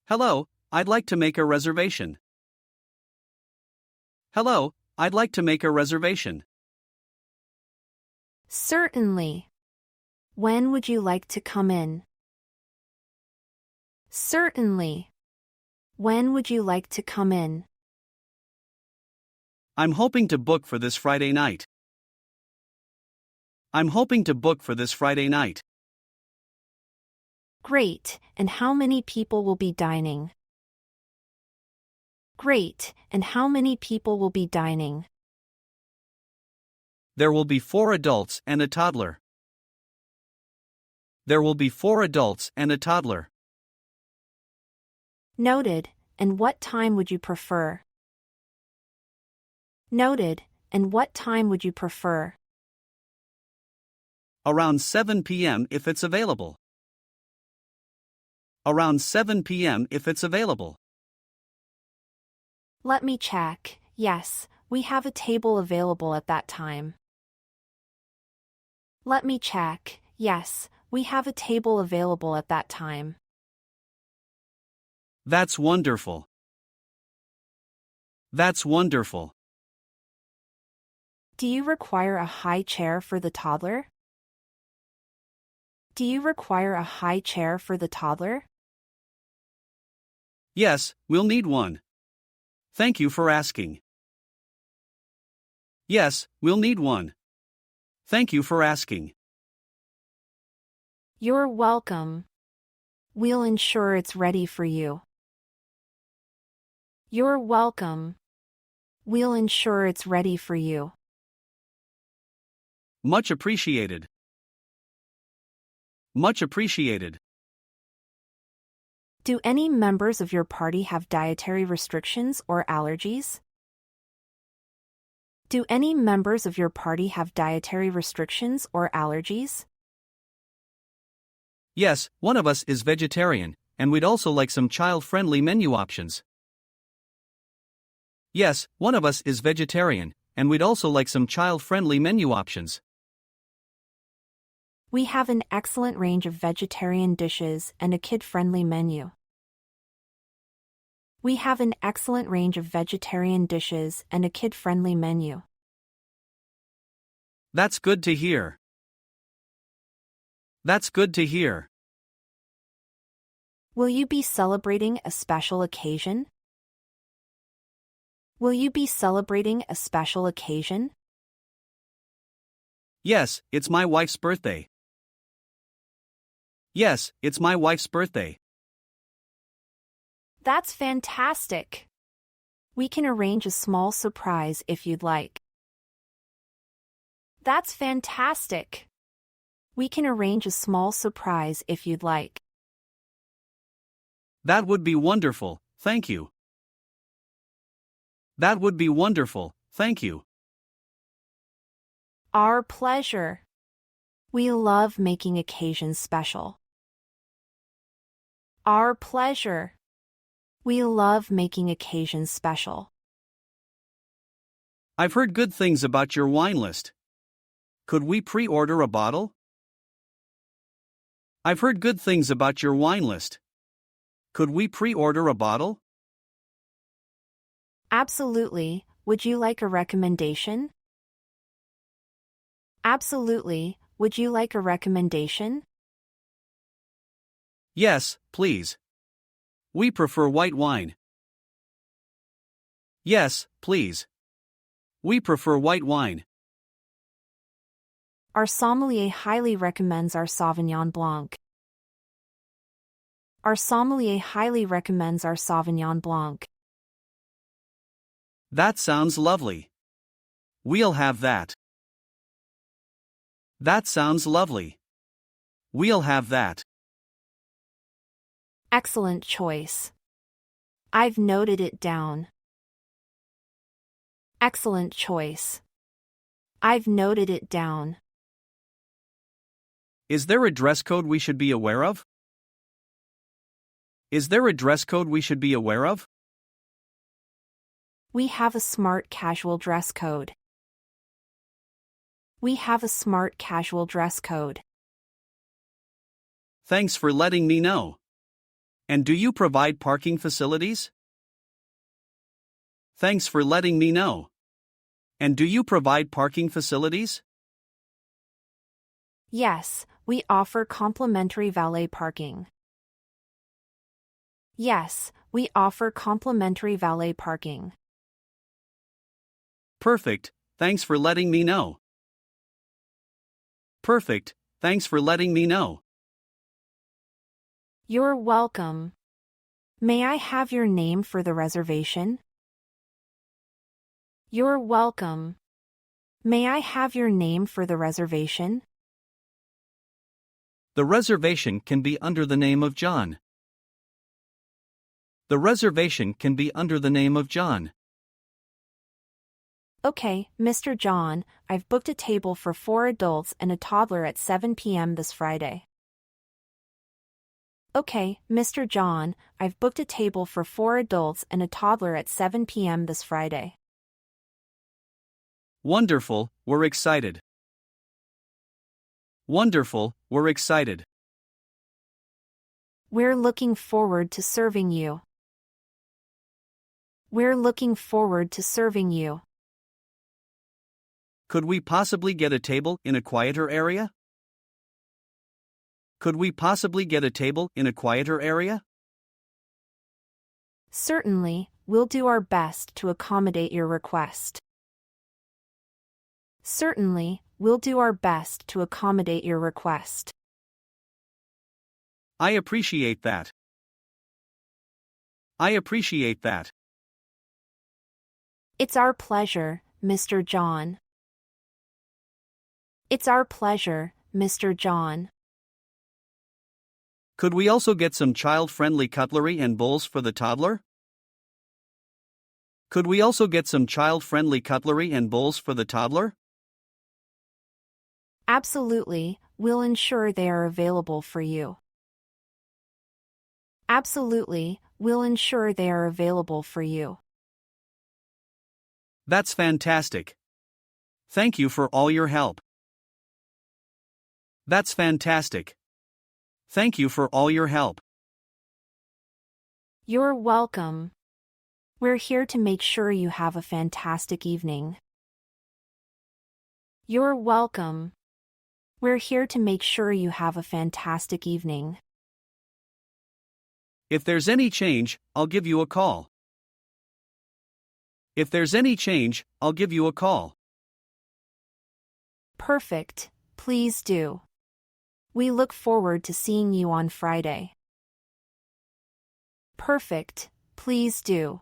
Hello, I'd like to make a reservation. Hello, I'd like to make a reservation. Certainly. When would you like to come in? Certainly. When would you like to come in? I'm hoping to book for this Friday night. I'm hoping to book for this Friday night. Great, and how many people will be dining? Great, and how many people will be dining? There will be 4 adults and a toddler. There will be 4 adults and a toddler. Noted, and what time would you prefer? Noted, and what time would you prefer? Around 7 p.m. if it's available. Around 7 p.m. if it's available. Let me check. Yes, we have a table available at that time. Let me check. Yes, we have a table available at that time. That's wonderful. That's wonderful. Do you require a high chair for the toddler? Do you require a high chair for the toddler? Yes, we'll need one. Thank you for asking. Yes, we'll need one. Thank you for asking. You're welcome. We'll ensure it's ready for you. You're welcome. We'll ensure it's ready for you. Much appreciated. Much appreciated. Do any members of your party have dietary restrictions or allergies? Do any members of your party have dietary restrictions or allergies? Yes, one of us is vegetarian, and we'd also like some child-friendly menu options. Yes, one of us is vegetarian, and we'd also like some child-friendly menu options. We have an excellent range of vegetarian dishes and a kid-friendly menu. We have an excellent range of vegetarian dishes and a kid-friendly menu. That's good to hear. That's good to hear. Will you be celebrating a special occasion? Will you be celebrating a special occasion? Yes, it's my wife's birthday. Yes, it's my wife's birthday. That's fantastic. We can arrange a small surprise if you'd like. That's fantastic. We can arrange a small surprise if you'd like. That would be wonderful, thank you. That would be wonderful, thank you. Our pleasure. We love making occasions special. Our pleasure. We love making occasions special. I've heard good things about your wine list. Could we pre-order a bottle? I've heard good things about your wine list. Could we pre-order a bottle? Absolutely. Would you like a recommendation? Absolutely. Would you like a recommendation? Yes, please. We prefer white wine. Yes, please. We prefer white wine. Our sommelier highly recommends our Sauvignon Blanc. Our sommelier highly recommends our Sauvignon Blanc. That sounds lovely. We'll have that. That sounds lovely. We'll have that. Excellent choice. I've noted it down. Excellent choice. I've noted it down. Is there a dress code we should be aware of? Is there a dress code we should be aware of? We have a smart casual dress code. We have a smart casual dress code. Thanks for letting me know. And do you provide parking facilities? Thanks for letting me know. And do you provide parking facilities? Yes, we offer complimentary valet parking. Yes, we offer complimentary valet parking. Perfect, thanks for letting me know. Perfect, thanks for letting me know. You're welcome. May I have your name for the reservation? You're welcome. May I have your name for the reservation? The reservation can be under the name of John. The reservation can be under the name of John. Okay, Mr. John, I've booked a table for 4 adults and a toddler at 7 p.m. this Friday. Okay, Mr. John, I've booked a table for 4 adults and a toddler at 7 p.m. this Friday. Wonderful, we're excited. Wonderful, we're excited. We're looking forward to serving you. We're looking forward to serving you. Could we possibly get a table in a quieter area? Could we possibly get a table in a quieter area? Certainly, we'll do our best to accommodate your request. Certainly, we'll do our best to accommodate your request. I appreciate that. I appreciate that. It's our pleasure, Mr. John. It's our pleasure, Mr. John. Could we also get some child-friendly cutlery and bowls for the toddler? Could we also get some child-friendly cutlery and bowls for the toddler? Absolutely, we'll ensure they are available for you. Absolutely, we'll ensure they are available for you. That's fantastic. Thank you for all your help. That's fantastic. Thank you for all your help. You're welcome. We're here to make sure you have a fantastic evening. You're welcome. We're here to make sure you have a fantastic evening. If there's any change, I'll give you a call. If there's any change, I'll give you a call. Perfect, please do. We look forward to seeing you on Friday. Perfect, please do.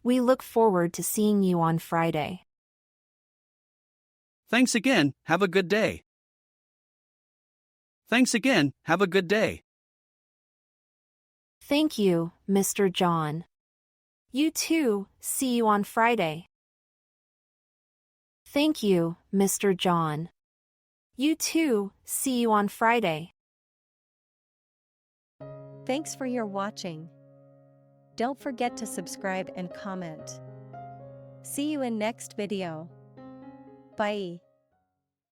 We look forward to seeing you on Friday. Thanks again, have a good day. Thanks again, have a good day. Thank you, Mr. John. You too, see you on Friday. Thank you, Mr. John. You too, see you on Friday. Thanks for your watching. Don't forget to subscribe and comment. See you in next video. Bye.